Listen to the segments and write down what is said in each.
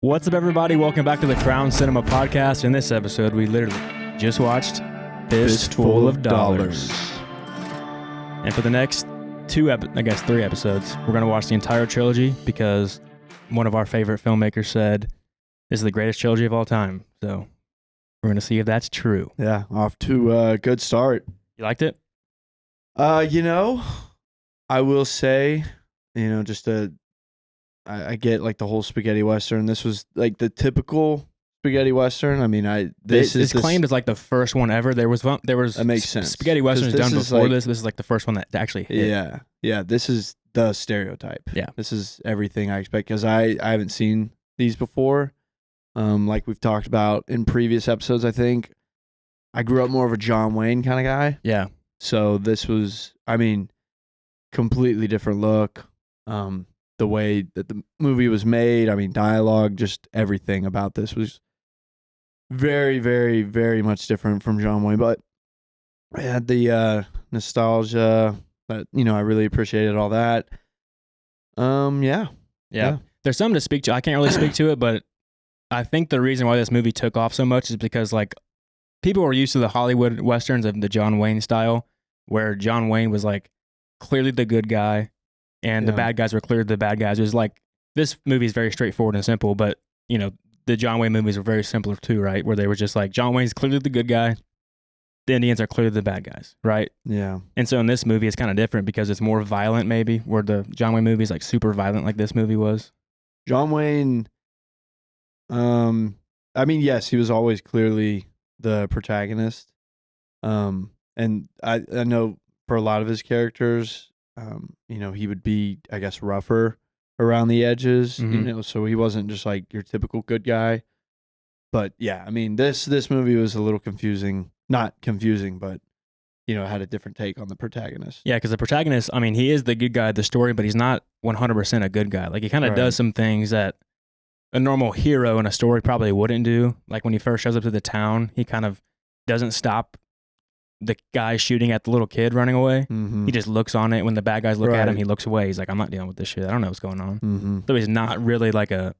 What's up, everybody? Welcome back to the Crown Cinema Podcast. In this episode, we literally just watched Fistful of Dollars. And for the next three episodes, we're going to watch the entire trilogy because one of our favorite filmmakers said this is the greatest trilogy of all time. So we're going to see if that's true. Yeah, off to a good start. You liked it? I will say, I get like the whole spaghetti western. This was like the typical spaghetti western. I mean, It's claimed as like the first one ever. There was that makes sense. Spaghetti westerns done before like, this. This is like the first one that actually hit. Yeah. This is the stereotype. Yeah, this is everything I expect because I haven't seen these before. Like we've talked about in previous episodes, I think I grew up more of a John Wayne kind of guy. Yeah. So this was, completely different look. The way that the movie was made, dialogue, just everything about this was very, very, very much different from John Wayne. But I had the nostalgia that, I really appreciated all that. Yeah. There's something to speak to. I can't really speak to it, but I think the reason why this movie took off so much is because like people were used to the Hollywood westerns of the John Wayne style, where John Wayne was like clearly the good guy and the bad guys were clearly the bad guys. It was like, this movie is very straightforward and simple, but the John Wayne movies were very simpler too, right? Where they were just like, John Wayne's clearly the good guy, the Indians are clearly the bad guys, right? Yeah. And so in this movie, it's kind of different because it's more violent, maybe, where the John Wayne movie is like super violent, like this movie was. John Wayne, yes, he was always clearly the protagonist. And I know for a lot of his characters, he would be, I guess, rougher around the edges, so he wasn't just like your typical good guy. But yeah, this movie was a little confusing. Not confusing, but had a different take on the protagonist. Yeah, because the protagonist, he is the good guy of the story, but he's not 100% a good guy. Like, he kind of does some things that a normal hero in a story probably wouldn't do. Like, when he first shows up to the town, he kind of doesn't stop the guy shooting at the little kid running away. Mm-hmm. He just looks on it. When the bad guys look at him, he looks away. He's like, I'm not dealing with this shit. I don't know what's going on. Mm-hmm. So he's not really like a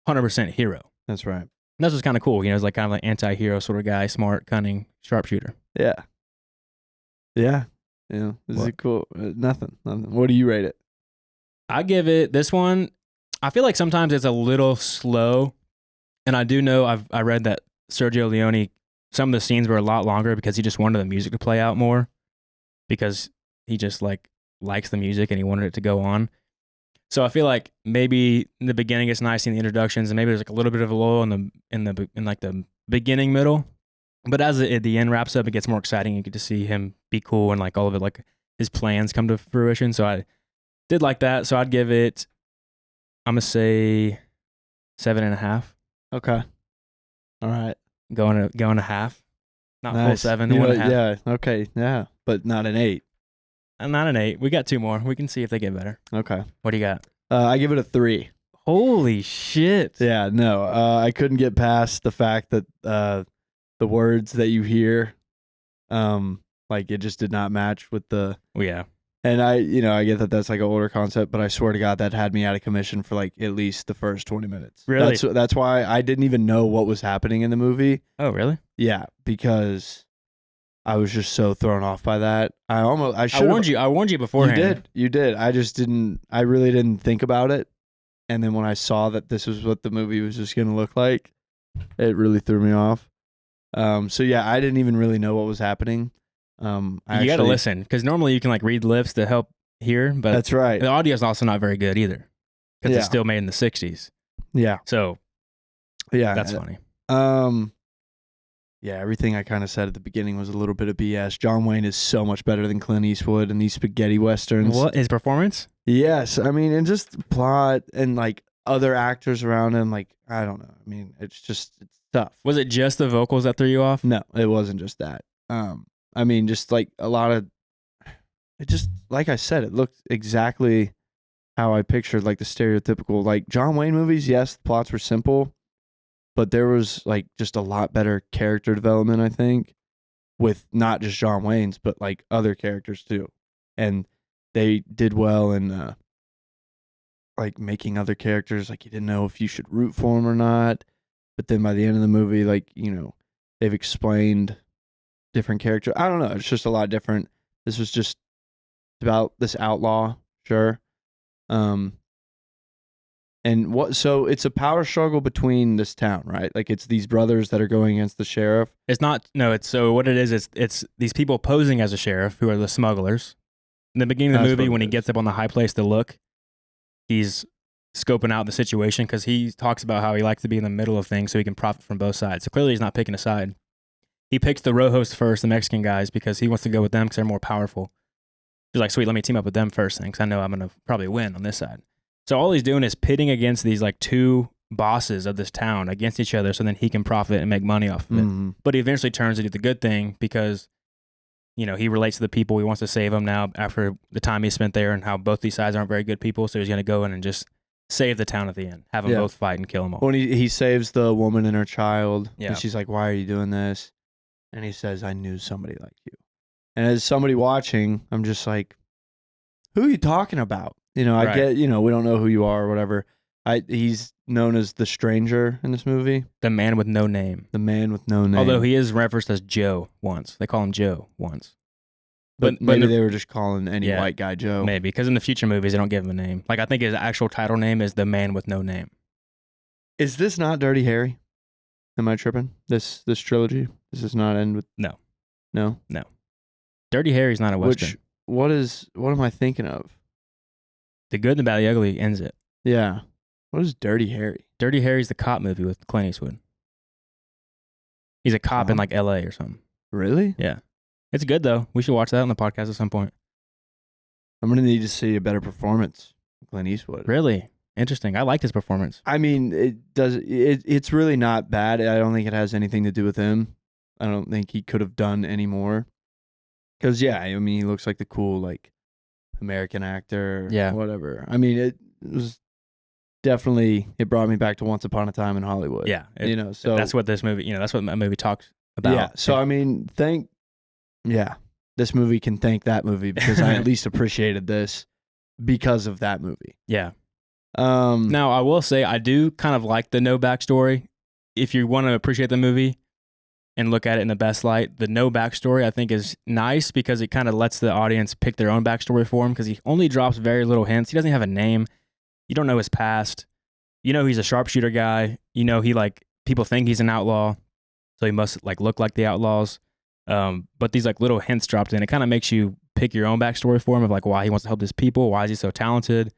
100% hero. That's right. And that's what's kind of cool. He's like kind of like anti-hero sort of guy, smart, cunning, sharpshooter. Yeah. This is cool. Nothing. What do you rate it? I give it, this one, I feel like sometimes it's a little slow. And I do know, I read that Sergio Leone, some of the scenes were a lot longer because he just wanted the music to play out more, because he just likes the music and he wanted it to go on. So I feel like maybe in the beginning it's nice in the introductions, and maybe there's like a little bit of a lull in the beginning middle. But as the end wraps up, it gets more exciting. You get to see him be cool and like all of it, like his plans come to fruition. So I did like that. So I'd give it, I'm gonna say 7.5. Okay. All right. Going to half. Not nice. Full 7. 1.5. Yeah. Okay. Yeah. But not an 8. Not an 8. We got 2 more. We can see if they get better. Okay. What do you got? I give it a 3. Holy shit. Yeah. No. I couldn't get past the fact that the words that you hear, it just did not match with the. Yeah. And I get that that's like an older concept, but I swear to God, that had me out of commission for like at least the first 20 minutes. Really? That's why I didn't even know what was happening in the movie. Oh, really? Yeah, because I was just so thrown off by that. I warned you beforehand. You did. I really didn't think about it. And then when I saw that this was what the movie was just going to look like, it really threw me off. So yeah, I didn't even really know what was happening. You got to listen, because normally you can like read lips to help hear, but that's right. The audio is also not very good either, because it's still made in the 60s. Yeah. So yeah, that's funny. Yeah, everything I kind of said at the beginning was a little bit of BS. John Wayne is so much better than Clint Eastwood in these spaghetti westerns. What, his performance? Yes, and just plot and like other actors around him. Like, I don't know. It's tough. Was it just the vocals that threw you off? No, it wasn't just that. Just like a lot of it. Just like I said, it looked exactly how I pictured, like the stereotypical like John Wayne movies. Yes, the plots were simple, but there was like just a lot better character development, I think, with not just John Wayne's, but like other characters too. And they did well in like making other characters like you didn't know if you should root for them or not. But then by the end of the movie, like, they've explained different characters. I don't know. It's just a lot different. This was just about this outlaw, sure. And so it's a power struggle between this town, right? Like it's these brothers that are going against the sheriff. It's not. No, it's so what it is. It's these people posing as a sheriff who are the smugglers. In the beginning of the movie, when he gets up on the high place to look, he's scoping out the situation because he talks about how he likes to be in the middle of things so he can profit from both sides. So clearly, he's not picking a side. He picks the Rojos first, the Mexican guys, because he wants to go with them because they're more powerful. He's like, sweet, let me team up with them first thing because I know I'm gonna probably win on this side. So all he's doing is pitting against these like two bosses of this town against each other so then he can profit and make money off of it. Mm-hmm. But he eventually turns into the good thing because, he relates to the people. He wants to save them now after the time he spent there and how both these sides aren't very good people. So he's going to go in and just save the town at the end, have them both fight and kill them all. When he saves the woman and her child, Yeah. and she's like, why are you doing this? And he says, I knew somebody like you. And as somebody watching, I'm just like, who are you talking about? I Right. get, we don't know who you are or whatever. He's known as the stranger in this movie. The man with no name. The man with no name. Although he is referenced as Joe once. They call him Joe once. But but maybe they were just calling any Yeah. white guy Joe. Maybe, because in the future movies, they don't give him a name. Like, I think his actual title name is The Man with No Name. Is this not Dirty Harry? Am I tripping? This trilogy? This does not end with... No. No? Dirty Harry's not a Western. What am I thinking of? The Good, the Bad, the Ugly ends it. Yeah. What is Dirty Harry? Dirty Harry's the cop movie with Clint Eastwood. He's a cop in Cop? like LA or something. Really? Yeah. It's good though. We should watch that on the podcast at some point. I'm going to need to see a better performance from Clint Eastwood. Really? Interesting. I liked his performance. I mean, it's really not bad. I don't think it has anything to do with him. I don't think he could have done any more. Because, he looks like the cool, like, American actor. Yeah. Whatever. I mean, it was definitely, it brought me back to Once Upon a Time in Hollywood. Yeah. So that's what this movie, that's what that movie talks about. Yeah. So, I mean, this movie can thank that movie because I at least appreciated this because of that movie. Yeah. Now, I will say I do kind of like the no backstory. If you want to appreciate the movie and look at it in the best light, the no backstory I think is nice because it kind of lets the audience pick their own backstory for him because he only drops very little hints. He doesn't have a name. You don't know his past. He's a sharpshooter guy. People think he's an outlaw, so he must like look like the outlaws. But these like little hints dropped in. It kind of makes you pick your own backstory for him of like why he wants to help his people. Why is he so talented?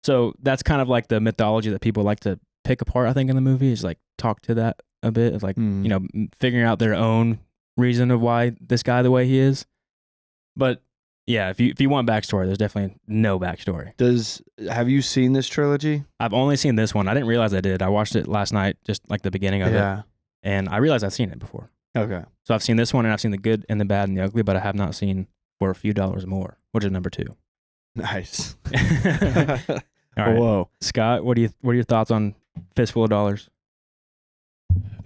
So that's kind of like the mythology that people like to pick apart, I think, in the movie is like talk to that a bit of like, figuring out their own reason of why this guy the way he is. But yeah, if you want backstory, there's definitely no backstory. Have you seen this trilogy? I've only seen this one. I didn't realize I did. I watched it last night, just like the beginning of it. And I realized I've seen it before. Okay. So I've seen this one and I've seen the good and the bad and the ugly, but I have not seen For a Few Dollars More, which is number 2. Nice. All right. Whoa. Scott, what are your thoughts on Fistful of Dollars?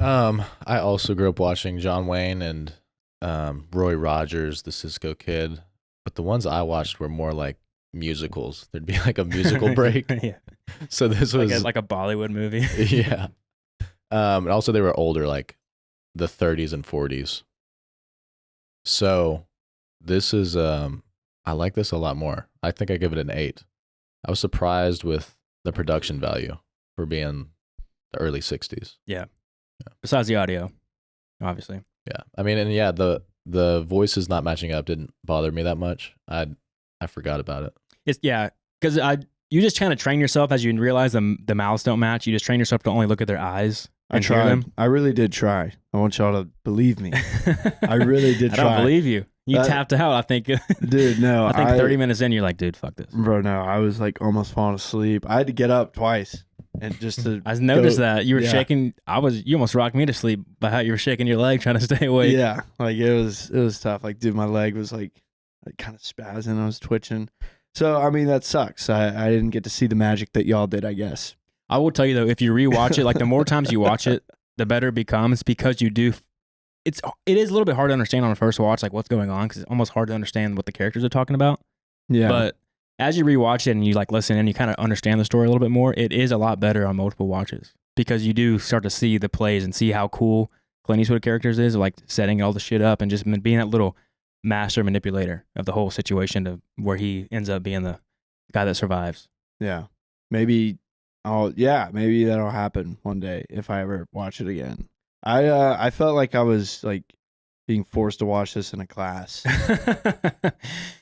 I also grew up watching John Wayne and Roy Rogers, the Cisco Kid, but the ones I watched were more like musicals. There'd be like a musical break. Yeah. So this was like a Bollywood movie. yeah. And also they were older, like the 30s and 40s. So this is I like this a lot more. I think I give it an 8. I was surprised with the production value for being the early 60s. Yeah. Besides the audio, obviously. Yeah. I mean, and yeah, the voices not matching up didn't bother me that much. I forgot about it. It's because you just kind of train yourself as you realize the mouths don't match. You just train yourself to only look at their eyes. I and hear tried. them. I really did try. I want y'all to believe me. I really did I try. don't believe you. You tapped out, I think. Dude, no. I think 30 minutes in, you're like, dude, fuck this. Bro, no. I was like almost falling asleep. I had to get up twice. And just to I noticed that you were yeah. shaking. You almost rocked me to sleep by how you were shaking your leg trying to stay awake. Yeah, like it was tough. Like, dude, my leg was like kind of spazzing. I was twitching. So, I mean, that sucks. I didn't get to see the magic that y'all did, I guess. I will tell you though, if you rewatch it, like the more times you watch it, the better it becomes because you do. It is a little bit hard to understand on the first watch, like what's going on, because it's almost hard to understand what the characters are talking about. Yeah. But as you rewatch it and you like listen and you kind of understand the story a little bit more, it is a lot better on multiple watches because you do start to see the plays and see how cool Clint Eastwood characters is, like setting all the shit up and just being that little master manipulator of the whole situation to where he ends up being the guy that survives. Yeah. Maybe that'll happen one day if I ever watch it again. I felt like I was like being forced to watch this in a class.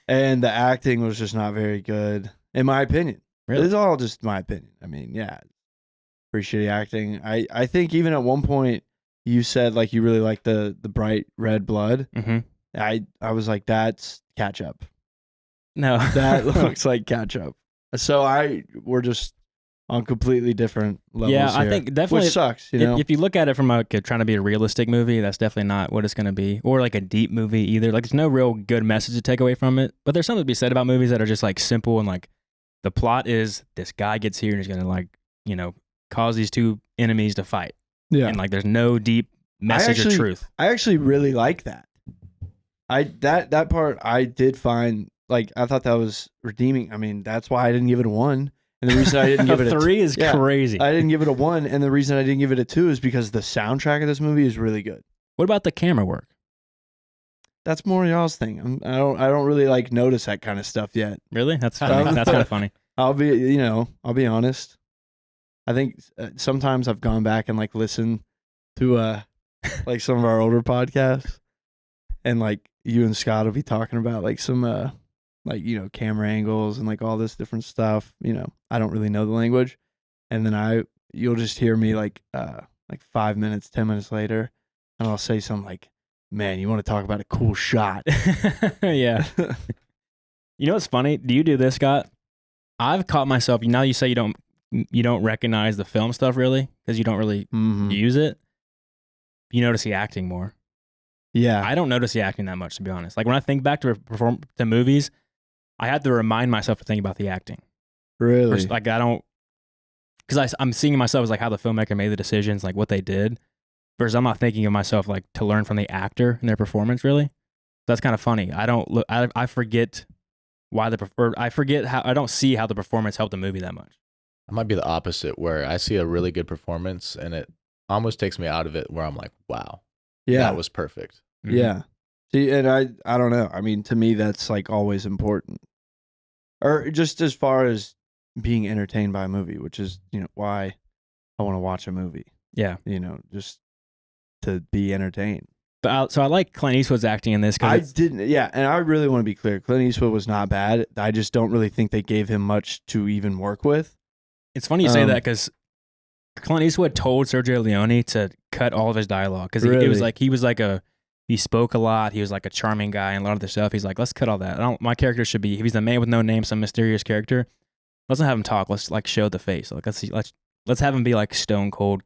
And the acting was just not very good, in my opinion. Really? It's all just my opinion. I mean, yeah, pretty shitty acting. I think even at one point you said like you really like the bright red blood. Mm-hmm. I was like, that's ketchup. No, That looks like ketchup. So we're just on completely different levels. yeah, I here, think definitely which sucks. You know, if you look at it from like trying to be a realistic movie, that's definitely not what it's going to be, or like a deep movie either. Like, there's no real good message to take away from it. But there's something to be said about movies that are just like simple and like the plot is this guy gets here and he's going to like cause these two enemies to fight, yeah. and like there's no deep message or truth. I actually really like that. That part I did find like I thought that was redeeming. I mean, that's why I didn't give it a 1. And the reason I didn't give it a 3 is yeah, crazy. I didn't give it a 1, and the reason I didn't give it a 2 is because the soundtrack of this movie is really good. What about the camera work? That's more y'all's thing. I don't really like notice that kind of stuff yet. Really? That's funny. That's kind of funny. I'll be honest. I think sometimes I've gone back and like listened to like some of our older podcasts, and like you and Scott will be talking about like some like camera angles and like all this different stuff. I don't really know the language, and then you'll just hear me like 5 minutes, 10 minutes later, and I'll say something like, "Man, you want to talk about a cool shot?" Yeah. You know what's funny? Do you do this, Scott? I've caught myself. Now you say you don't recognize the film stuff really because you don't really Mhm. use it. You notice the acting more. Yeah, I don't notice the acting that much, to be honest. Like when I think back to movies, I have to remind myself to think about the acting. really. Like I don't, because I'm seeing myself as like how the filmmaker made the decisions, like what they did, versus I'm not thinking of myself like to learn from the actor and their performance. Really, that's kind of funny. I don't look. I forget why I forget how I don't see how the performance helped the movie that much. I might be the opposite, where I see a really good performance and it almost takes me out of it, where I'm like, wow, Yeah, that was perfect. Mhm. yeah. See, and I don't know. I mean, to me, that's like always important, or just as far as being entertained by a movie, which is why I want to watch a movie. Yeah. Just to be entertained. But so I like Clint Eastwood's acting in this I because didn't. Yeah, and I really want to be clear. Clint Eastwood was not bad. I just don't really think they gave him much to even work with. it's funny you say Um, that because Clint Eastwood told Sergio Leone to cut all of his dialogue because it Really? was like he spoke a lot. He was like a charming guy and a lot of the stuff. He's like, let's cut all that. My character should be, if he's a man with no name, some mysterious character, let's not have him talk. Let's like show the face. Like let's have him be like stone cold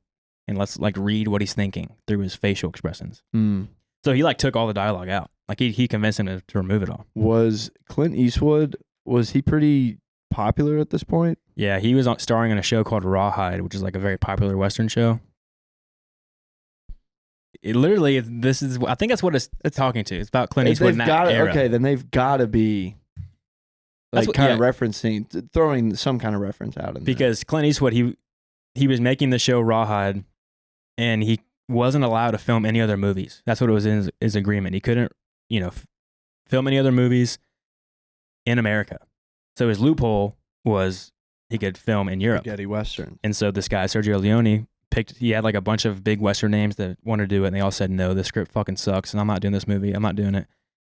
and let's like read what he's thinking through his facial expressions. Hmm. So he like took all the dialogue out. Like he convinced him to remove it all. Was Clint Eastwood? Was he pretty popular at this point? Yeah, he was starring in a show called Rawhide, which is like a very popular Western show. It literally, I think that's what it's talking to. It's about Clint Eastwood in that era. Okay, then they've got to be That's like what- kind of referencing, throwing some kind of reference out in there. Because Clint Eastwood, he was making the show Rawhide, and he wasn't allowed to film any other movies. That's what it was in his agreement. He couldn't, film any other movies in America. So his loophole was he could film in Europe. spaghetti western. And so this guy, Sergio Leone, he had like a bunch of big Western names that wanted to do it, and they all said, no, this script fucking sucks, and I'm not doing this movie. I'm not doing it.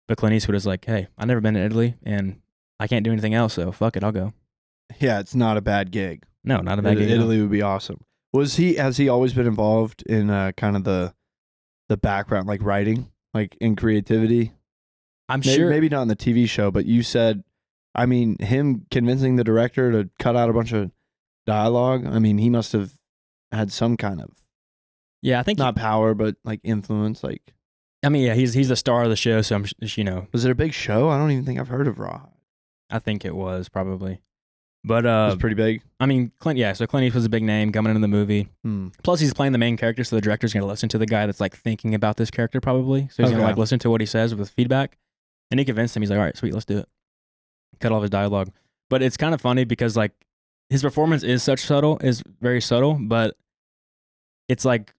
But Clint Eastwood was like, hey, I've never been to Italy, and I can't do anything else, so fuck it, I'll go. Yeah, it's not a bad gig. No, not a bad gig. Italy would be awesome. Has he always been involved in kind of the background, like writing, like in creativity? I'm Maybe, sure. maybe not in the TV show, but you said, I mean, him convincing the director to cut out a bunch of dialogue. I mean, he must have had some kind of Yeah, I think. not power, but like influence. Like, He's the star of the show, so was it a big show? I don't even think I've heard of Raw. I think it was probably. But It was pretty big. Clint Eastwood was a big name coming into the movie. Hmm. Plus, he's playing the main character, so the director's gonna listen to the guy that's like thinking about this character probably. So he's gonna Okay. like listen to what he says with feedback, and he convinced him. He's like, all right, sweet, let's do it. Cut all of his dialogue. But it's kind of funny because like his performance is very subtle, but it's like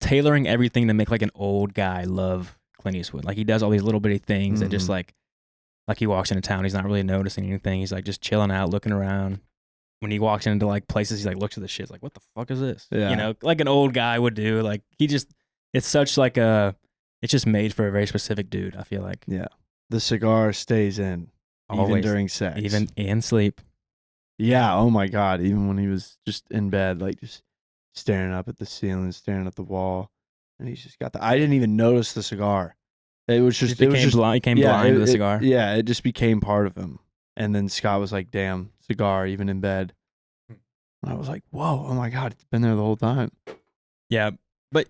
tailoring everything to make like an old guy love Clint Eastwood. Like he does all these little bitty things that just like he walks into town, he's not really noticing anything. He's like just chilling out, looking around. When he walks into like places, he like looks at the shit, like, what the fuck is this? Yeah. You know, like an old guy would do. Like it's such like it's just made for a very specific dude, I feel like. Yeah. The cigar stays in even Always. during sex. Even in sleep. Yeah. Oh my God. Even when he was just in bed, like just staring up at the ceiling, staring at the wall, and he's just got I didn't even notice the cigar. It was just He became blind to the cigar. Yeah, it just became part of him. And then Scott was like, "Damn, cigar, even in bed." And I was like, "Whoa, oh my God, it's been there the whole time." Yeah, but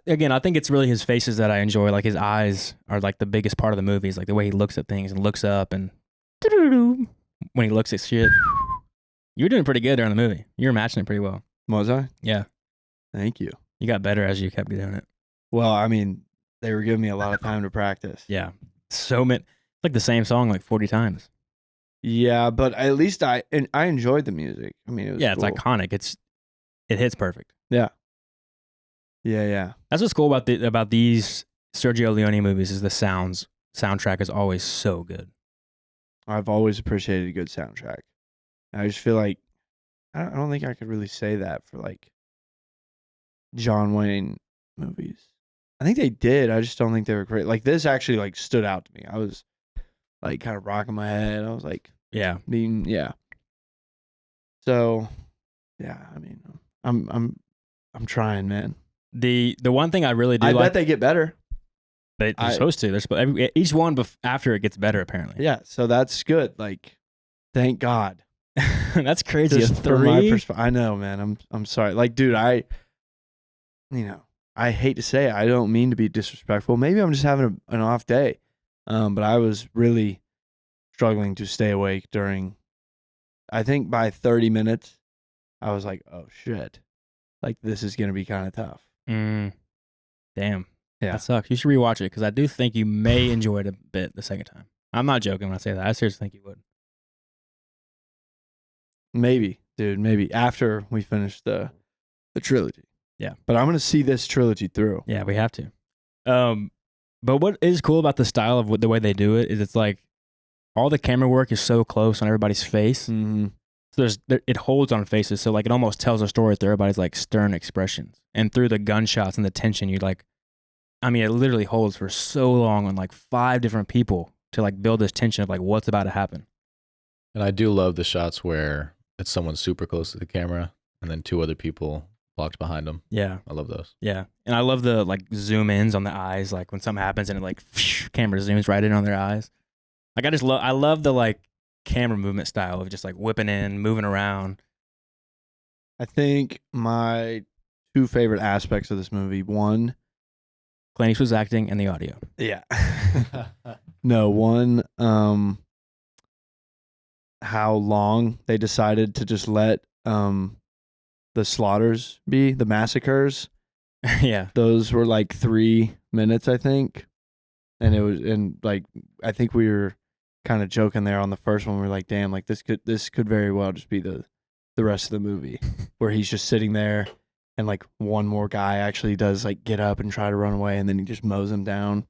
again, I think it's really his faces that I enjoy. Like his eyes are like the biggest part of the movie. Is like the way he looks at things and looks up and when he looks at shit. You were doing pretty good during the movie. You were matching it pretty well. Was I? Yeah, Thank you. you got better as you kept doing it. Well, I mean, they were giving me a lot of time to practice. Yeah, so many. It's like the same song like 40 times. Yeah, but at least I enjoyed the music. I mean, it was Yeah, cool. it's iconic. It hits perfect. Yeah. That's what's cool about these Sergio Leone movies is the soundtrack is always so good. I've always appreciated a good soundtrack. I just feel like I don't think I could really say that for like John Wayne movies. I think they did. I just don't think they were great. Like this actually like stood out to me. I was like kind of rocking my head. I was like, Yeah, yeah. So, yeah. I mean, I'm trying, man. the one thing I really do I like bet they get better. they're supposed to. Each one after it gets better apparently. Yeah. So that's good. Like, thank God. That's crazy. Just A from my 3? perspective, I know, man. I'm sorry. Like, dude, I hate to say it. I don't mean to be disrespectful. Maybe I'm just having an off day. But I was really struggling to stay awake during. I think by 30 minutes, I was like, "Oh shit, like this is gonna be kind of tough." Damn. Yeah. That sucks. You should rewatch it because I do think you may enjoy it a bit the second time. I'm not joking when I say that. I seriously think you would. Maybe, dude. Maybe after we finish the trilogy. Yeah. But I'm gonna see this trilogy through. Yeah, we have to. But what is cool about the style of the way they do it is it's like all the camera work is so close on everybody's face. Mm-hmm. So it holds on faces. So like it almost tells a story through everybody's like stern expressions. And through the gunshots and the tension, it literally holds for so long on like 5 different people to like build this tension of like what's about to happen. And I do love the shots where it's someone super close to the camera and then 2 other people blocked behind them. Yeah. I love those. Yeah. And I love the like zoom ins on the eyes, like when something happens and it like camera zooms right in on their eyes. Like I love the like camera movement style of just like whipping in, moving around. I think my 2 favorite aspects of this movie. One, Clint Eastwood's acting and the audio. yeah. No, one, how long they decided to just let the slaughters be, the massacres. Yeah. Those were like 3 minutes, I think. And it was, and like, I think we were kind of joking there on the first one. We were like, damn, like this could very well just be the rest of the movie where he's just sitting there and like one more guy actually does like get up and try to run away and then he just mows him down.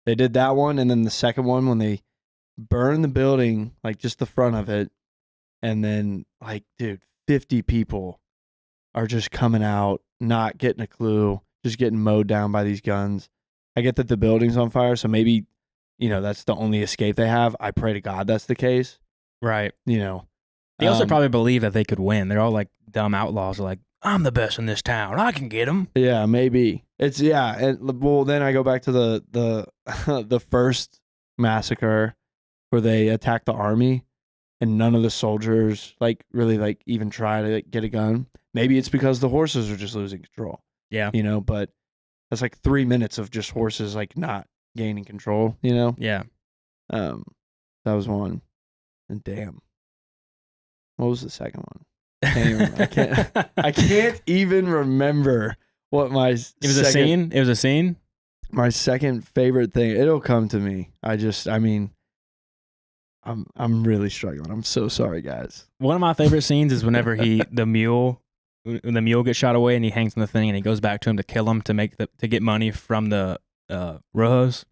They did that one. And then the second one, when they burn the building, like just the front of it. And then like, dude, 50 people are just coming out, not getting a clue, just getting mowed down by these guns. I get that the building's on fire, so maybe, that's the only escape they have. I pray to God that's the case. Right. They They also probably believe that they could win. They're all like dumb outlaws. They're like, I'm the best in this town. I can get them. Yeah, maybe. And well, then I go back to the the first massacre where they attack the army and none of the soldiers like really like even try to get a gun. Maybe it's because the horses are just losing control. Yeah. But that's like 3 minutes of just horses like not gaining control, Yeah. That was one. And damn. What was the second one? I can't even remember what my It was a scene. My second favorite thing. It'll come to me. I'm really struggling. I'm so sorry, guys. One of my favorite scenes is whenever when the mule gets shot away and he hangs on the thing and he goes back to him to kill him to get money from the Rojos.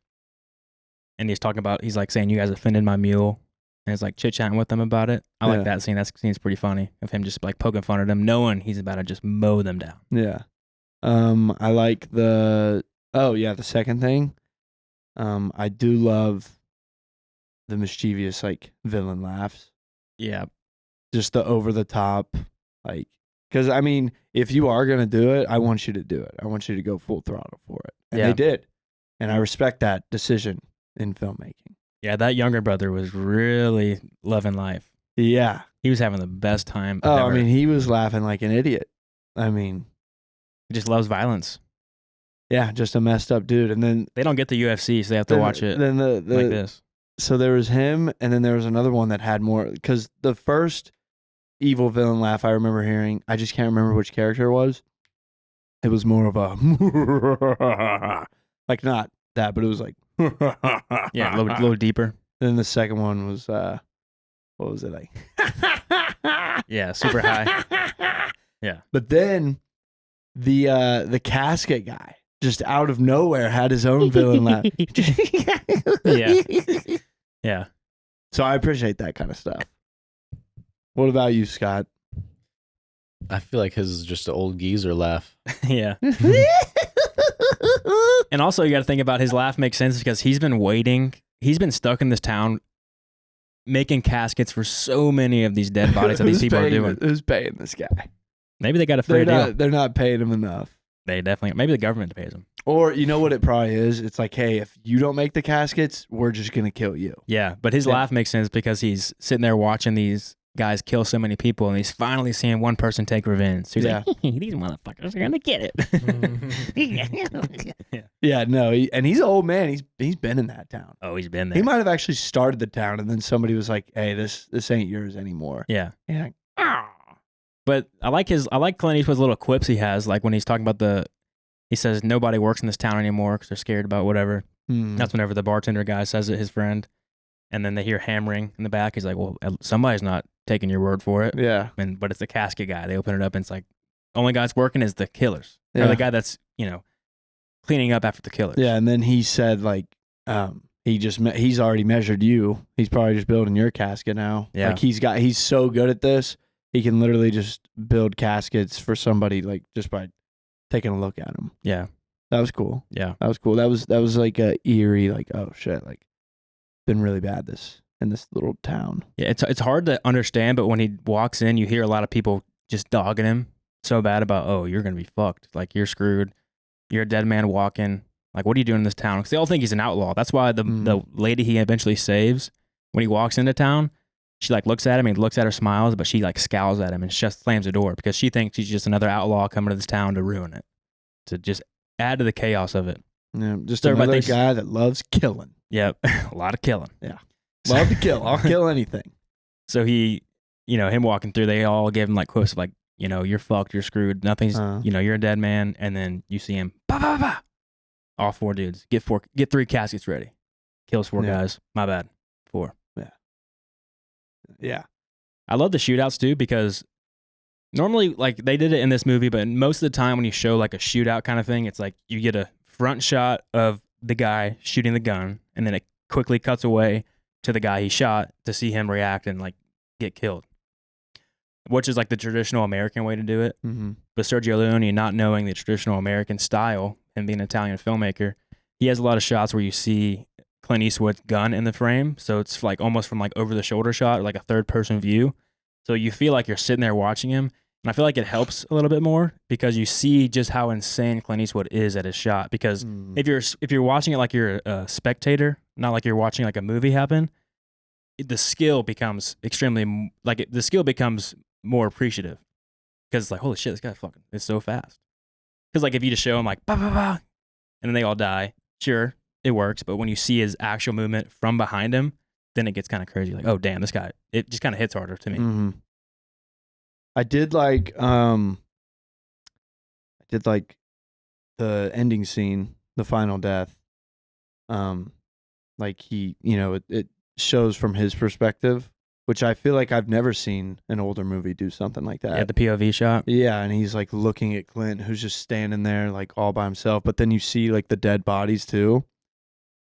And he's talking about, he's like saying, you guys offended my mule. And he's like chit-chatting with them about it. I like that scene. That scene's pretty funny of him just like poking fun at them, knowing he's about to just mow them down. Yeah. I like the second thing. I do love the mischievous like villain laughs. Yeah. Just the over the top, like, because I mean, if you are gonna do it, I want you to do it. I want you to go full throttle for it, and they did, and I respect that decision in filmmaking. Yeah, that younger brother was really loving life. Yeah, he was having the best time. Oh, ever. I mean, he was laughing like an idiot. I mean, he just loves violence. Yeah, just a messed up dude. And then they don't get the UFC, so they have to watch it. Then the like this. So there was him, and then there was another one that had more. Because the first evil villain laugh I remember hearing, I just can't remember which character it was. It was more of a like not that, but it was like yeah, a little deeper. Then the second one was what was it like? Yeah, super high. Yeah, but then the casket guy just out of nowhere had his own villain laugh. Yeah. So I appreciate that kind of stuff. What about you, Scott? I feel like his is just an old geezer laugh. Yeah. And also you got to think about his laugh makes sense because he's been waiting. He's been stuck in this town making caskets for so many of these dead bodies that these people are doing. Who's paying this guy? Maybe they got a fair deal. They're not paying him enough. They definitely, maybe the government pays them. Or you know what it probably is? It's like, hey, if you don't make the caskets, we're just going to kill you. Yeah, but his laugh makes sense because he's sitting there watching these guys kill so many people and he's finally seeing one person take revenge. So he's like, these motherfuckers are going to get it. Yeah, no, and he's an old man. He's been in that town. Oh, he's been there. He might have actually started the town and then somebody was like, hey, this ain't yours anymore. Yeah. Yeah. Like, but I like Clint Eastwood's little quips he has, like when he's talking about he says nobody works in this town anymore because they're scared about whatever. That's whenever the bartender guy says it, his friend, and then they hear hammering in the back. He's like, well, somebody's not taking your word for it. Yeah. But it's the casket guy. They open it up and it's like, only guy's working is the killers. Yeah. Or the guy that's, cleaning up after the killers. Yeah. And then he said like, he's already measured you. He's probably just building your casket now. Yeah. Like he's so good at this. He can literally just build caskets for somebody like just by taking a look at him. Yeah. That was cool. Yeah. That was cool. That was like a eerie, like, oh shit, like been really bad in this little town. Yeah, it's hard to understand, but when he walks in, you hear a lot of people just dogging him so bad about, oh, you're gonna be fucked. Like you're screwed. You're a dead man walking. Like, what are you doing in this town? Because they all think he's an outlaw. That's why the lady he eventually saves, when he walks into town, she like looks at him and looks at her, smiles, but she like scowls at him and just slams the door because she thinks he's just another outlaw coming to this town to ruin it, to just add to the chaos of it. Yeah, just so another guy that loves killing. Yep, a lot of killing. Yeah, love to kill. I'll kill anything. So he, him walking through, they all give him like quotes like, you're fucked, you're screwed, nothing's, you're a dead man, and then you see him, bah, bah, bah. All 4 dudes get 3 caskets ready, kills 4 guys. My bad, 4. Yeah. I love the shootouts too because normally like they did it in this movie, but most of the time when you show like a shootout kind of thing, it's like you get a front shot of the guy shooting the gun and then it quickly cuts away to the guy he shot to see him react and like get killed, which is like the traditional American way to do it. Mm-hmm. But Sergio Leone, not knowing the traditional American style and being an Italian filmmaker, he has a lot of shots where you see Clint Eastwood's gun in the frame, so it's like almost from like over the shoulder shot or like a third person view, so you feel like you're sitting there watching him, and I feel like it helps a little bit more because you see just how insane Clint Eastwood is at his shot. Because if you're watching it like you're a spectator, not like you're watching like a movie happen, the skill becomes more appreciative because it's like, holy shit, this guy fucking is so fast. Because like if you just show him like bah, bah, bah, and then they all die, sure, it works, but when you see his actual movement from behind him, then it gets kind of crazy. Like, oh damn, this guy! It just kind of hits harder to me. Mm-hmm. I did like the ending scene, the final death. Like he, it shows from his perspective, which I feel like I've never seen an older movie do something like that. Yeah, the POV shot. Yeah, and he's like looking at Clint, who's just standing there like all by himself. But then you see like the dead bodies too,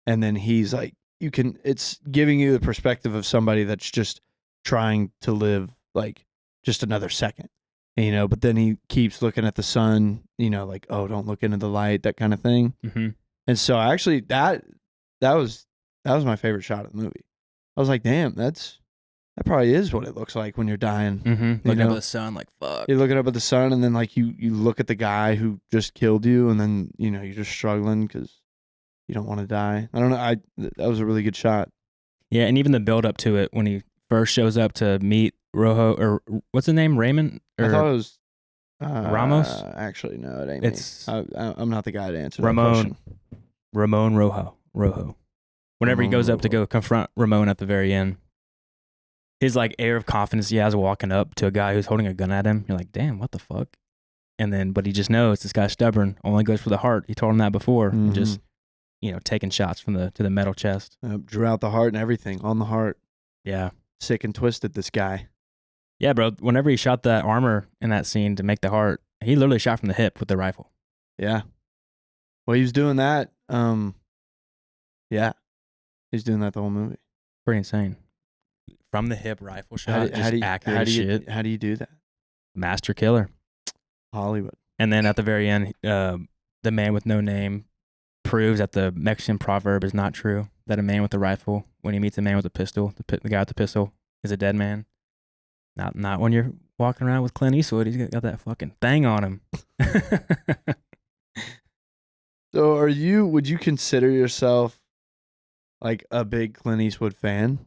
and then he's like, it's giving you the perspective of somebody that's just trying to live like just another second, But then he keeps looking at the sun, like, oh, don't look into the light, that kind of thing. Mm-hmm. And so actually that was my favorite shot of the movie. I was like, damn, that probably is what it looks like when you're dying. Mm-hmm. Looking up at the sun, like, fuck. You're looking up at the sun, and then like you look at the guy who just killed you, and then you're just struggling because you don't want to die. I don't know. That was a really good shot. Yeah, and even the build up to it when he first shows up to meet Rojo, or what's his name, Raymond? Or I thought it was Ramos. Actually, no, it ain't. It's I'm not the guy to answer Ramon. that question. Ramon Rojo. Whenever he goes up to go confront Ramon at the very end, his like air of confidence he has walking up to a guy who's holding a gun at him, you're like, damn, what the fuck? And then, but he just knows this guy's stubborn, only goes for the heart. He told him that before, and just taking shots to the metal chest. Drew out the heart and everything on the heart. Yeah, sick and twisted. This guy. Yeah, bro. Whenever he shot that armor in that scene to make the heart, he literally shot from the hip with the rifle. Yeah. Well, he was doing that. Yeah, he's doing that the whole movie. Pretty insane. From the hip rifle shot, accurate shit. How do you do that? Master killer. Hollywood. And then at the very end, the man with no name proves that the Mexican proverb is not true. That a man with a rifle, when he meets a man with a pistol, the guy with the pistol is a dead man. Not when you're walking around with Clint Eastwood. He's got that fucking thing on him. So would you consider yourself like a big Clint Eastwood fan?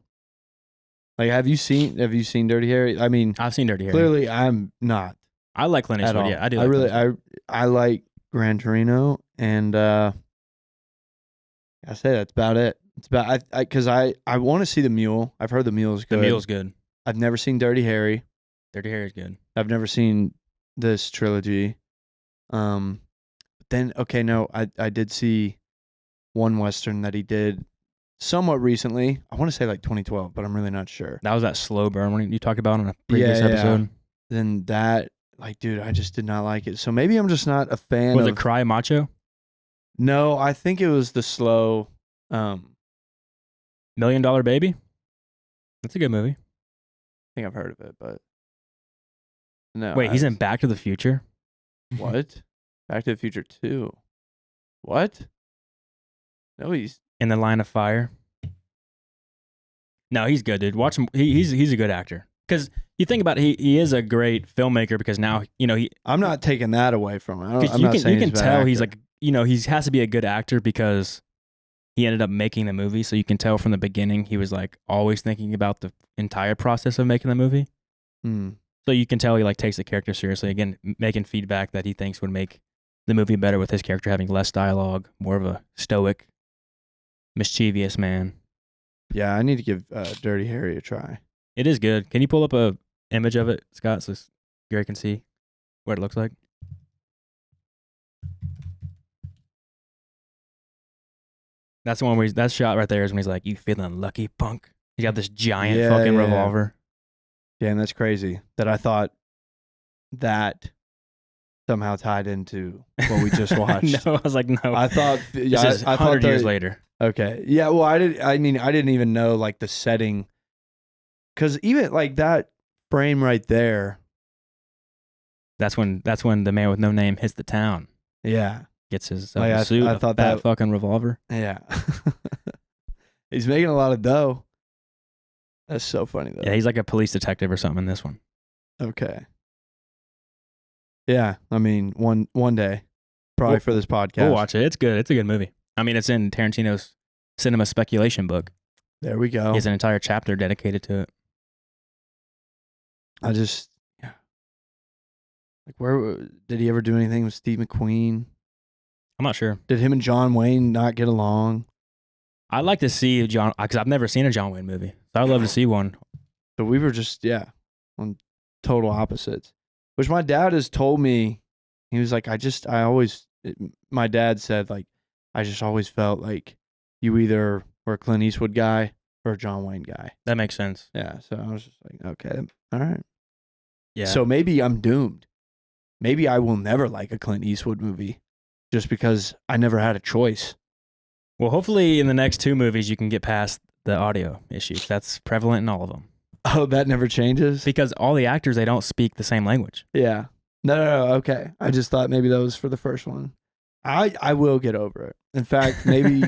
Like, have you seen Dirty Harry? I mean, I've seen Dirty Harry. Clearly, I'm not. I like Clint Eastwood. All. Yeah, I do. I like Gran Torino, and I say that's about it. It's about because I want to see The Mule. I've heard The Mule is good. The Mule's good. I've never seen Dirty Harry. Dirty Harry's good. I've never seen this trilogy. But then I did see one Western that he did somewhat recently. I want to say like 2012, but I'm really not sure. That was that slow burn when you talked about on a previous episode. Then that, like, dude, I just did not like it. So maybe I'm just not a fan. Was it Cry Macho? No, I think it was the slow. $1 Million Baby. That's a good movie. I think I've heard of it, but no. Wait, he's in Back to the Future. What? Back to the Future 2. What? No, he's in The Line of Fire. No, he's good, dude. Watch him. He's a good actor. Because you think about it, he is a great filmmaker because now, I'm not taking that away from him. You can tell he's like, he has to be a good actor because he ended up making the movie. So you can tell from the beginning, he was like always thinking about the entire process of making the movie. So you can tell he like takes the character seriously. Again, making feedback that he thinks would make the movie better with his character having less dialogue, more of a stoic, mischievous man. Yeah, I need to give Dirty Harry a try. It is good. Can you pull up a image of it, Scott, so Gary can see what it looks like? That's the one where that shot right there is when he's like, "You feeling lucky, punk?" He got this giant revolver. Yeah, and that's crazy that I thought that somehow tied into what we just watched. No, I was like, no. I thought this is 100 years later. Okay. Yeah, well, I didn't even know like the setting. Cuz even like that frame right there. That's when the man with no name hits the town. Yeah. Gets his suit. I thought that fucking revolver. Yeah. He's making a lot of dough. That's so funny though. Yeah, he's like a police detective or something in this one. Okay. Yeah, I mean, one day, probably for this podcast. We'll watch it. It's good. It's a good movie. I mean, it's in Tarantino's cinema speculation book. There we go. He has an entire chapter dedicated to it. Where did he ever do anything with Steve McQueen? I'm not sure. Did him and John Wayne not get along? I'd like to see John, because I've never seen a John Wayne movie. So I'd love to see one. So we were just, on total opposites. Which my dad has told me, he was like, my dad said, like, I just always felt like you either were a Clint Eastwood guy for a John Wayne guy. That makes sense. Yeah, so I was just like, okay, all right. Yeah. So maybe I'm doomed. Maybe I will never like a Clint Eastwood movie just because I never had a choice. Well, hopefully in the next 2 movies you can get past the audio issue. That's prevalent in all of them. Oh, that never changes? Because all the actors, they don't speak the same language. Yeah. No, okay. I just thought maybe that was for the first one. I will get over it. In fact, maybe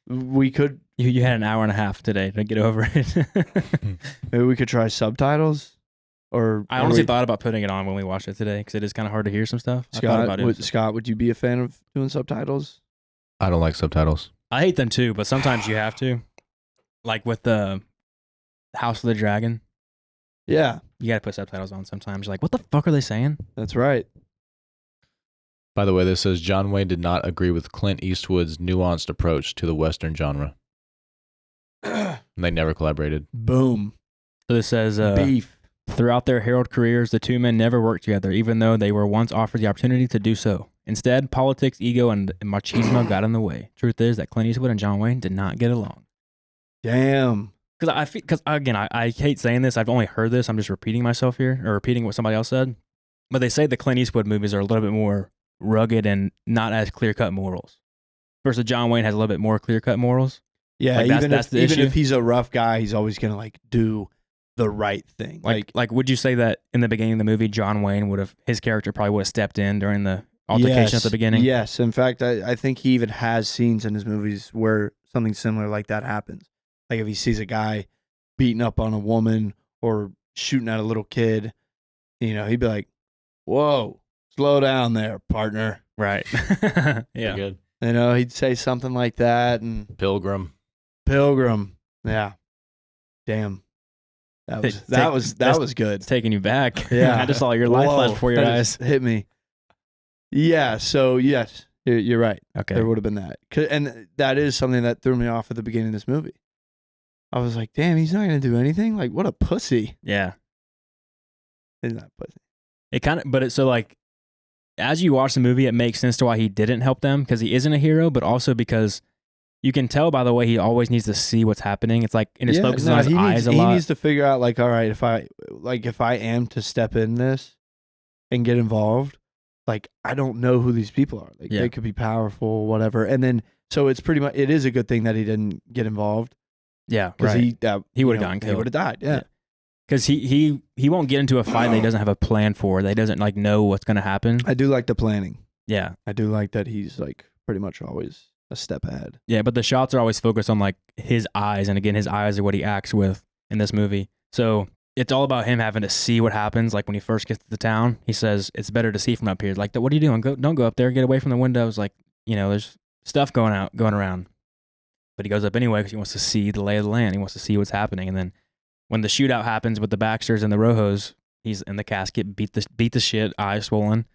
we could You had an hour and a half today to get over it. maybe we could try subtitles. Or I honestly thought about putting it on when we watched it today because it is kind of hard to hear some stuff. I thought about it. Scott, would you be a fan of doing subtitles? I don't like subtitles. I hate them too, but sometimes you have to. Like with the House of the Dragon, Yeah, you got to put subtitles on sometimes. You're like, what the fuck are they saying? that's right. By the way, this says John Wayne did not agree with Clint Eastwood's nuanced approach to the Western genre. And they never collaborated. Boom. So this says, Beef. throughout their herald careers, the 2 men never worked together, even though they were once offered the opportunity to do so. Instead, politics, ego, and machismo got in the way. Truth is that Clint Eastwood and John Wayne did not get along. Damn. Because again, I hate saying this. I've only heard this. I'm just repeating myself here, or repeating what somebody else said. But they say the Clint Eastwood movies are a little bit more rugged and not as clear-cut morals. Versus John Wayne has a little bit more clear-cut morals. Yeah, Like, that's the even issue. if he's a rough guy, he's always gonna like do the right thing. Like, would you say that in the beginning of the movie, John Wayne his character probably would have stepped in during the altercation at the beginning? Yes. In fact, I think he even has scenes in his movies where something similar like that happens. Like if he sees a guy beating up on a woman or shooting at a little kid, he'd be like, "Whoa, slow down there, partner." Right. Pretty Yeah. good. He'd say something like that. And Pilgrim. Pilgrim, yeah, damn, that was good. It's taking you back. Yeah. I just saw your life flash Whoa, before your that eyes. just hit me. Yeah. So yes, you're right. Okay. There would have been that, and that is something that threw me off at the beginning of this movie. I was like, damn, he's not gonna do anything. Like, what a pussy. Yeah. He's not a pussy. It kind of, but it's so like, as you watch the movie, it makes sense to why he didn't help them because he isn't a hero, but also because you can tell by the way he always needs to see what's happening. It's like, and it's focusing on his eyes a lot. He needs to figure out, like, all right, if I am to step in this and get involved, like, I don't know who these people are. Like, they could be powerful, whatever. And then, so it is a good thing that he didn't get involved. Yeah, Because right. He would have gotten He killed. would have died. Yeah. Because he won't get into a fight that he doesn't have a plan for. That he doesn't like know what's going to happen. I do like the planning. Yeah. I do like that he's like pretty much always a step ahead. Yeah, but the shots are always focused on like his eyes, and again, his eyes are what he acts with in this movie. So it's all about him having to see what happens. Like when he first gets to the town, he says it's better to see from up here. Like, what are you doing? Don't go up there. Get away from the windows. Like, there's stuff going around. But he goes up anyway because he wants to see the lay of the land. He wants to see what's happening. And then when the shootout happens with the Baxters and the Rojos, he's in the casket, beat the shit, eyes swollen,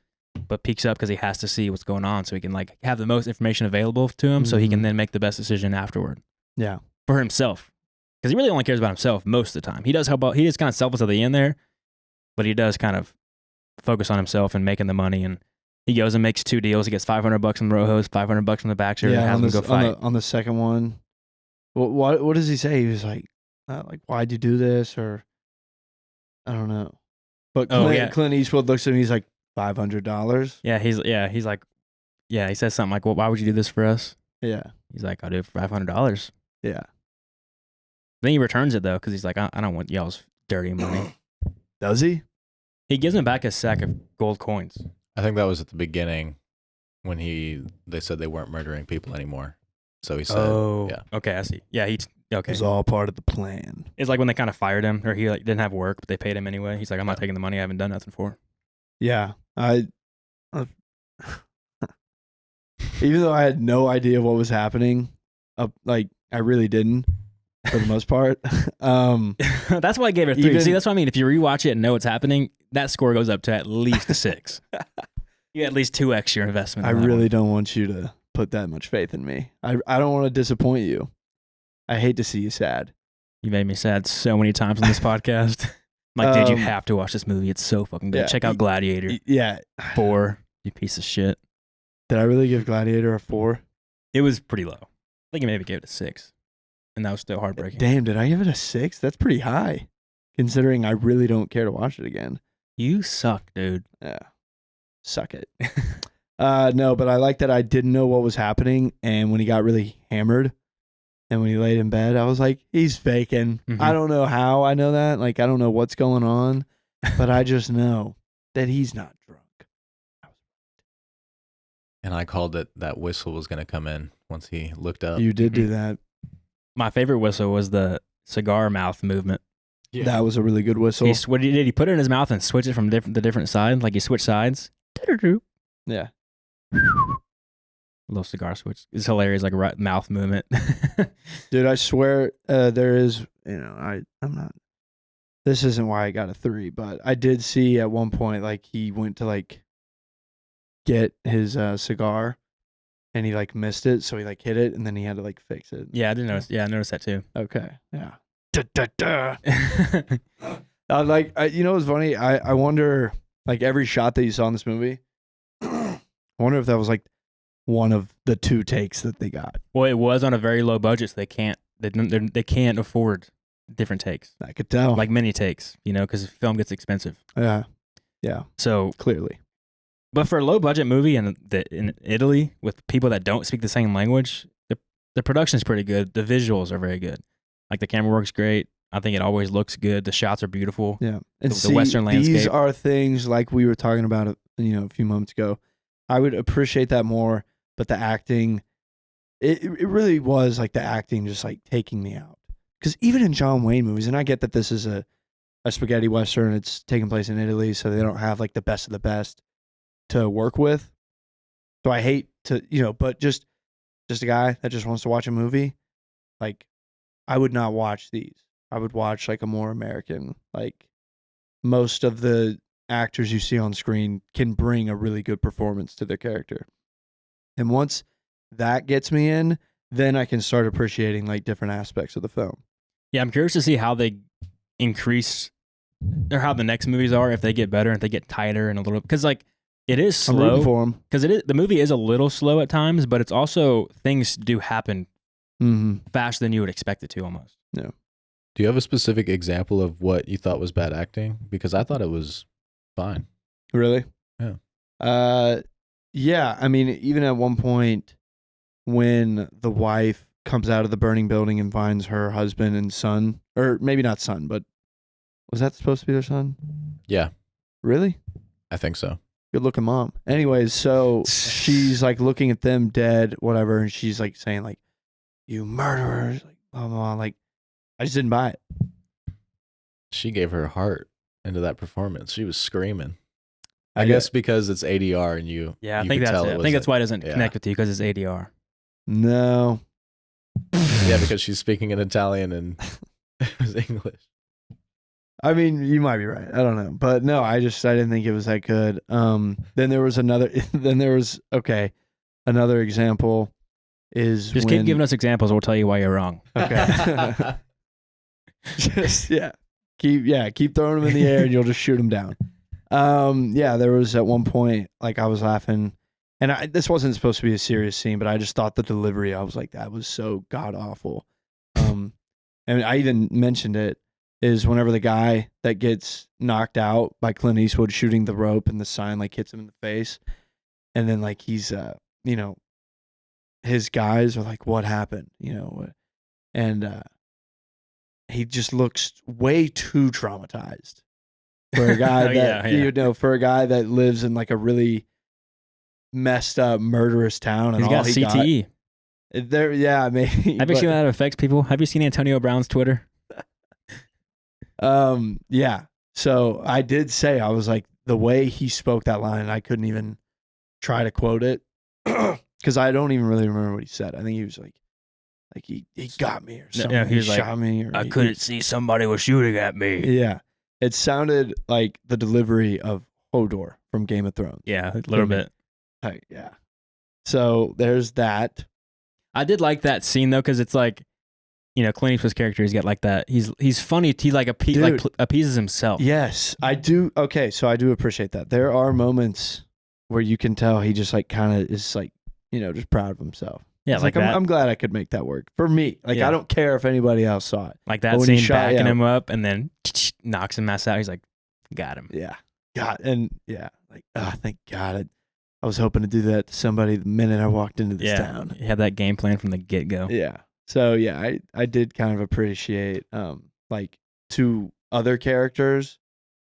but peeks up because he has to see what's going on so he can like have the most information available to him so he can then make the best decision afterward. Yeah. For himself. Because he really only cares about himself most of the time. He does help out. He is kind of selfless at the end there, but he does kind of focus on himself and making the money. And he goes and makes 2 deals. He gets $500 from the Rojos, $500 from the Baxters, and has them go fight. On the second one, what does he say? He was like, why'd you do this? Or I don't know. But Clint Eastwood looks at him. He's like, $500. Yeah, he's like, he says something like, well, why would you do this for us? Yeah. He's like, I'll do it for $500. Yeah. Then he returns it though, because he's like, I don't want y'all's dirty money. Does he? He gives him back a sack of gold coins. I think that was at the beginning when they said they weren't murdering people anymore. So he said, yeah. Okay, I see. Yeah, It okay. was all part of the plan. It's like when they kind of fired him, or he like didn't have work, but they paid him anyway. He's like, I'm not taking the money. I haven't done nothing for. Yeah. Even though I had no idea what was happening, like I really didn't, for the most part. That's why I gave it a 3. See, that's what I mean. If you rewatch it and know what's happening, that score goes up to at least a 6. You at least 2x your investment. I really don't want you to put that much faith in me. I don't want to disappoint you. I hate to see you sad. You made me sad so many times on this podcast. I'm like, dude, you have to watch this movie. It's so fucking good. Yeah, Check out Gladiator. Yeah. 4, you piece of shit. Did I really give Gladiator a 4? It was pretty low. I think you maybe gave it a 6. and that was still heartbreaking. Damn, did I give it a 6? That's pretty high, considering I really don't care to watch it again. You suck, dude. Yeah, suck it. No, but I like that I didn't know what was happening, and when he got really hammered, and when he laid in bed, I was like, he's faking. Mhm. I don't know how I know that. Like, I don't know what's going on, but I just know that he's not drunk. And I called it that whistle was going to come in once he looked up. You did do that. My favorite whistle was the cigar mouth movement. That was a really good whistle. What he did, he put it in his mouth and switched it from the different side. Like he switched sides. Yeah. Little cigar switch. It's hilarious, like a mouth movement. Dude, I swear there is, I'm not, this isn't why I got a 3, but I did see at one point, like, he went to, like, get his cigar, and he, like, missed it, so he, like, hit it, and then he had to, like, fix it. Yeah, I did notice. Yeah, I noticed that too. Okay, yeah. You know what's funny? I wonder, like, every shot that you saw in this movie, I wonder if that was, like, one of the 2 takes that they got. Well, it was on a very low budget, so they can't afford different takes, I could tell. like many takes, because film gets expensive. Yeah, So, clearly. but for a low budget movie in Italy with people that don't speak the same language, the production is pretty good. The visuals are very good. Like the camera work's great. I think it always looks good. The shots are beautiful. Yeah, and The Western landscape. These are things like we were talking about, a few moments ago. I would appreciate that more, but the acting, it really was like the acting just like taking me out. Because even in John Wayne movies, and I get that this is a spaghetti western, it's taking place in Italy, so they don't have like the best of the best to work with. So I hate to, but just a guy that just wants to watch a movie, like I would not watch these. I would watch like a more American, like most of the actors you see on screen can bring a really good performance to their character. And once that gets me in, then I can start appreciating like different aspects of the film. Yeah, I'm curious to see how they increase or how the next movies are, if they get better, if they get tighter and a little, because like it is I'm rooting slow. for him. Because the movie is a little slow at times, but it's also things do happen faster than you would expect it to almost. Yeah. Do you have a specific example of what you thought was bad acting? Because I thought it was fine. Really? Yeah. Yeah. I mean, even at one point when the wife comes out of the burning building and finds her husband and son, or maybe not son, but was that supposed to be their son? Yeah, Really? I think so. Good looking mom. Anyways, so she's like looking at them dead, whatever, and she's like saying like, "You murderers!" Like, blah, blah, blah. Like, I just didn't buy it. She gave her heart into that performance. She was screaming. I I guess because it's ADR and you. Yeah, I you think could that's tell it. I was think that's a- why it doesn't yeah. connect with you, because it's ADR. No. Yeah, because she's speaking in Italian and it was English. I mean, you might be right. I don't know, but no, I didn't think it was that good. Then there was another. Another example is Just when, keep giving us examples. We'll tell you why you're wrong. Okay. Just keep throwing them in the air and you'll just shoot them down. There was at one point like I was laughing, and this wasn't supposed to be a serious scene, but I just thought the delivery. I was like, that was so god awful. And I even mentioned it is whenever the guy that gets knocked out by Clint Eastwood shooting the rope and the sign like hits him in the face, and then like he's his guys are like, what happened, and he just looks way too traumatized for a guy for a guy that lives in like a really messed up murderous town, and He's got CTE. There, yeah, maybe. Have you seen how that affects people? Have you seen Antonio Brown's Twitter? Yeah. So I did say, I was like, the way he spoke that line, I couldn't even try to quote it because I don't even really remember what he said. I think he was like he got me or something. Yeah, he was like, shot me. Or I couldn't see somebody was shooting at me. Yeah. It sounded like the delivery of Hodor from Game of Thrones. Yeah, a little bit. Yeah. So there's that. I did like that scene though, because it's like, Clint Eastwood's character, he's got like that. He's funny. He like appeases himself. Yes, I do. Okay, so I do appreciate that. There are moments where you can tell he just like kind of is like, just proud of himself. Yeah, It's like I'm, that. I'm glad I could make that work for me. Like Yeah. I don't care if anybody else saw it. Like But that when he scene shot- backing yeah. him up and then knocks him ass out. He's like, got him. Yeah. God. And yeah, like, thank God. I was hoping to do that to somebody the minute I walked into this Yeah. town. He had that game plan from the get go. Yeah. So yeah, I did kind of appreciate like two other characters.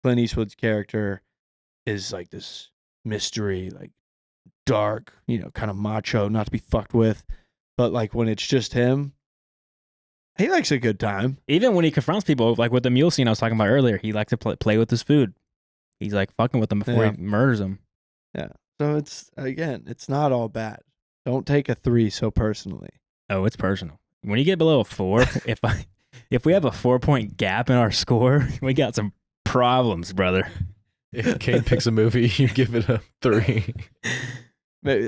Clint Eastwood's character is like this mystery, like dark, kind of macho, not to be fucked with. But like when it's just him, he likes a good time. Even when he confronts people, like with the mule scene I was talking about earlier, he likes to play with his food. He's like fucking with them before Yeah. he murders them. So it's not all bad. Don't take a 3 so personally. Oh, it's personal. When you get below a 4, if we have a 4-point gap in our score, we got some problems, brother. If Cade picks a movie, you give it a 3.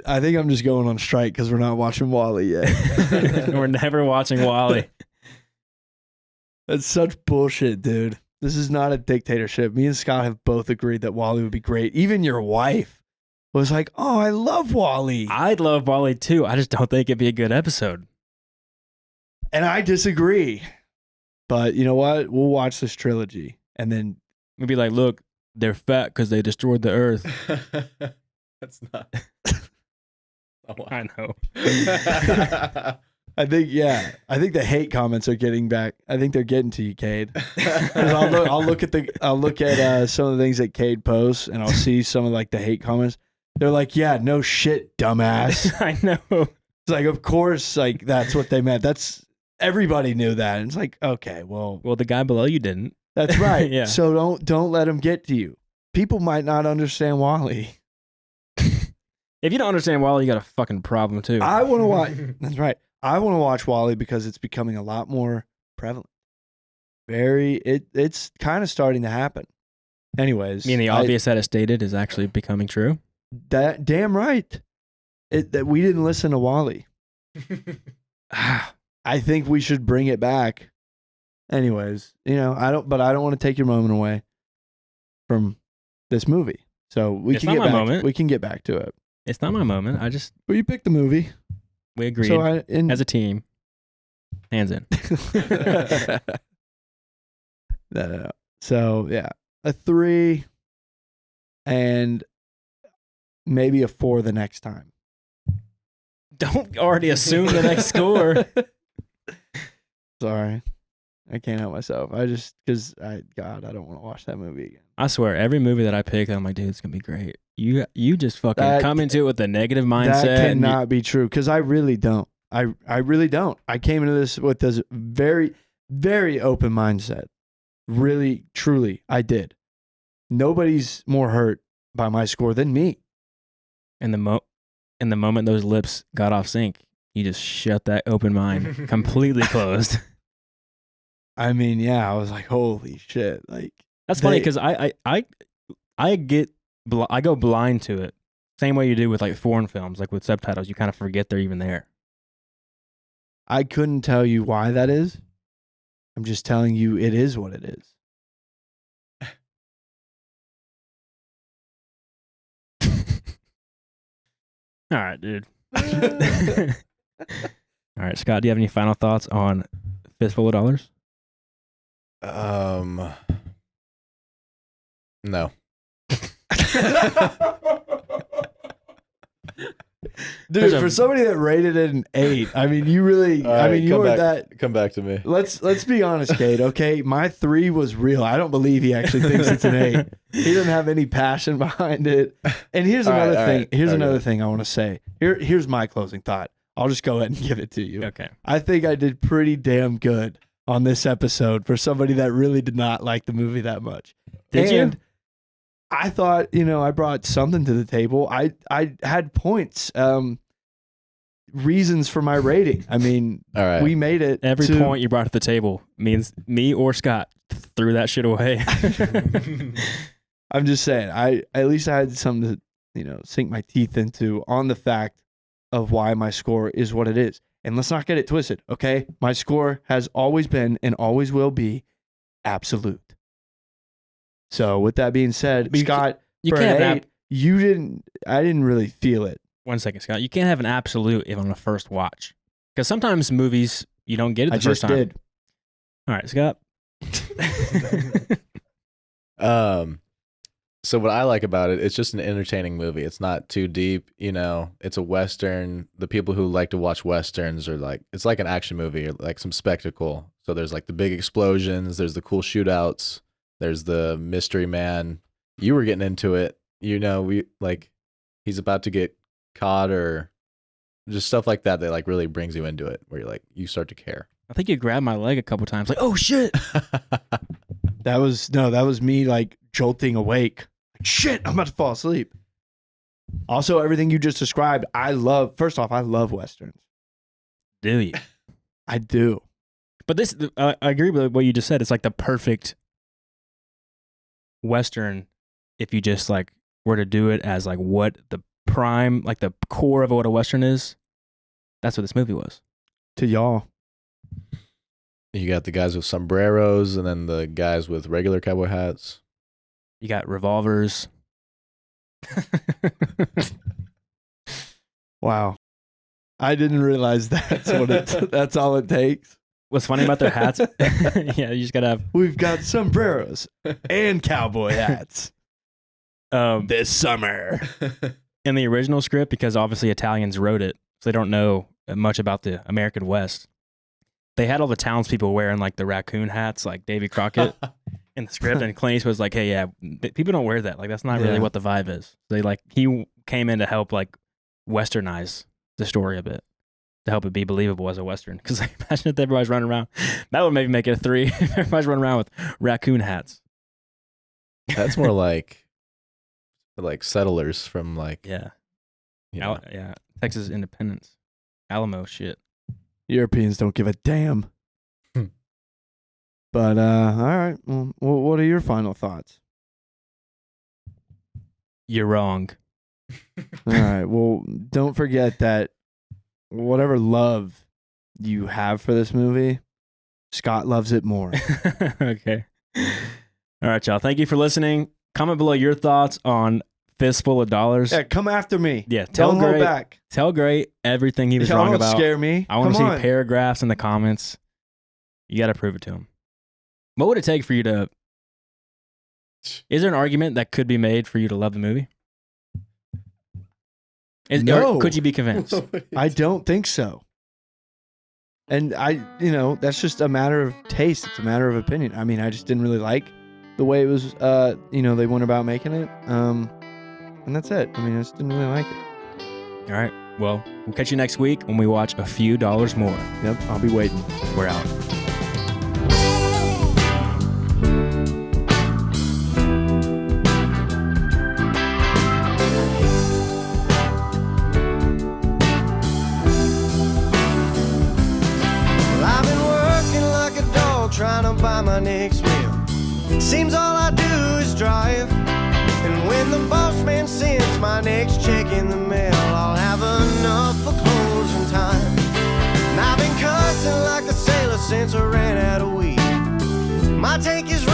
I think I'm just going on strike because we're not watching Wally yet. We're never watching Wally. That's such bullshit, dude. This is not a dictatorship. Me and Scott have both agreed that Wally would be great. Even your wife was like, "Oh, I love Wally." I'd love Wally too. I just don't think it'd be a good episode. And I disagree. But you know what? We'll watch this trilogy. And then We'd be like, look, they're fat because they destroyed the earth. That's not. I know. I think the hate comments are getting back. I think they're getting to you, Cade. 'Cause I'll look at some of the things that Cade posts, and I'll see some of like the hate comments. They're like, "Yeah, no shit, dumbass." I know. It's like, of course, like that's what they meant. That's everybody knew that. And it's like, okay, well, Well, the guy below you didn't. that's right. Yeah. So don't let them get to you. People might not understand Wally. If you don't understand Wally, you got a fucking problem too. I want to watch. That's right. I want to watch Wally because it's becoming a lot more prevalent. It's kind of starting to happen. Anyways, I mean, the obvious that it stated is actually becoming true. That damn right. That we didn't listen to Wally. I think we should bring it back. Anyways, I don't want to take your moment away from this movie. So we It's can not get my back. moment. We can get back to it. It's not my moment. I just, Well, you picked the movie. we agreed So as a team. Hands in. No. So yeah, a 3 and maybe a 4 the next time. Don't already assume the next score. Sorry, I can't help myself. I just because I don't want to watch that movie again. I swear, every movie that I pick, I'm like, dude, it's gonna be great. You just fucking That- come into it with a negative mindset. That and you- cannot be true because I really don't. I really don't. I came into this with this very, very open mindset. Really, truly, I did. Nobody's more hurt by my score than me. in the moment those lips got off sync, you just shut that open mind completely closed. I mean, yeah, I was like, holy shit. Like, That's funny They- because I go blind to it. Same way you do with like foreign films, like with subtitles, you kind of forget they're even there. I couldn't tell you why that is. I'm just telling you it is what it is. All right, dude. All right, Scott, do you have any final thoughts on Fistful of Dollars? No. Dude, There's a- for somebody that rated it an 8, I mean, you really, All I right, mean, you come were back. that. Come back to me. Let's be honest, Kate. Okay, my 3 was real. I don't believe he actually thinks it's an 8. He doesn't have any passion behind it. And here's All right, another all thing. right, Here's okay. another thing I want to say. Here's my closing thought. I'll just go ahead and give it to you. Okay. I think I did pretty damn good on this episode for somebody that really did not like the movie that much. Did you? And I thought, I brought something to the table. I had points, reasons for my rating. I mean, All right. we made it. Every to- point you brought to the table means me or Scott threw that shit away. I'm just saying, at least I had something to, sink my teeth into on the fact of why my score is what it is. And let's not get it twisted, okay? My score has always been and always will be absolute. So with that being said, But you Scott, you for can't an have 8, I didn't really feel it. 1 second, Scott. You can't have an absolute if on the first watch. Because sometimes movies, you don't get it the I first just time. did. All right, Scott. So what I like about it, it's just an entertaining movie. It's not too deep, you know. It's a Western. The people who like to watch Westerns are like, it's like an action movie or like some spectacle. So there's like the big explosions, there's the cool shootouts, there's the mystery man. You were getting into it, you know, we like he's about to get caught or just stuff like that that like really brings you into it where you're like, you start to care. I think you grabbed my leg a couple times. Like, oh, shit. That was me like jolting awake. Shit, I'm about to fall asleep. Also, everything you just described, I love. First off, I love Westerns. Do you? I do. But this, I agree with what you just said. It's like the perfect Western if you just like were to do it as like what the prime, like the core of what a Western is. That's what this movie was. To y'all. You got the guys with sombreros and then the guys with regular cowboy hats. You got revolvers. Wow. I didn't realize that's what that's all it takes. What's funny about their hats? Yeah, you just gotta have We've got sombreros and cowboy hats this summer. in the original script, because obviously Italians wrote it, so they don't know much about the American West. They had all the townspeople wearing like the raccoon hats, like Davy Crockett in the script, and Clint Eastwood was like, "Hey, yeah, people don't wear that. Like, that's not really Yeah. what the vibe is." They like he came in to help like westernize the story a bit, to help it be believable as a Western. Because like, imagine if everybody's running around, that would maybe make it a 3. If everybody's running around with raccoon hats. That's more like settlers from like Yeah, you know. yeah, Texas independence, Alamo shit. Europeans don't give a damn. Hmm. But all right. Well, what are your final thoughts? You're wrong. All right. Well, don't forget that whatever love you have for this movie, Scott loves it more. Okay. All right, y'all. Thank you for listening. Comment below your thoughts on Fistful of Dollars. Yeah, come after me. Yeah, tell Don't hold Gray, back. tell Gray everything he was Y'all wrong don't about. scare me. I want to Come see on. paragraphs in the comments. You got to prove it to him. What would it take for you to? Is there an argument that could be made for you to love the movie? No. Or could you be convinced? I don't think so. And that's just a matter of taste. It's a matter of opinion. I mean, I just didn't really like the way it was, they went about making it. And that's it. I mean, I just didn't really like it. All right. Well, we'll catch you next week when we watch A Few Dollars More. Yep, I'll be waiting. We're out. Well, I've been working like a dog trying to buy my next meal. Seems all I do is drive. And when the boss man sends my next check in the mail, I'll have enough for closing time. And I've been cussing like a sailor since I ran out of weed. My tank is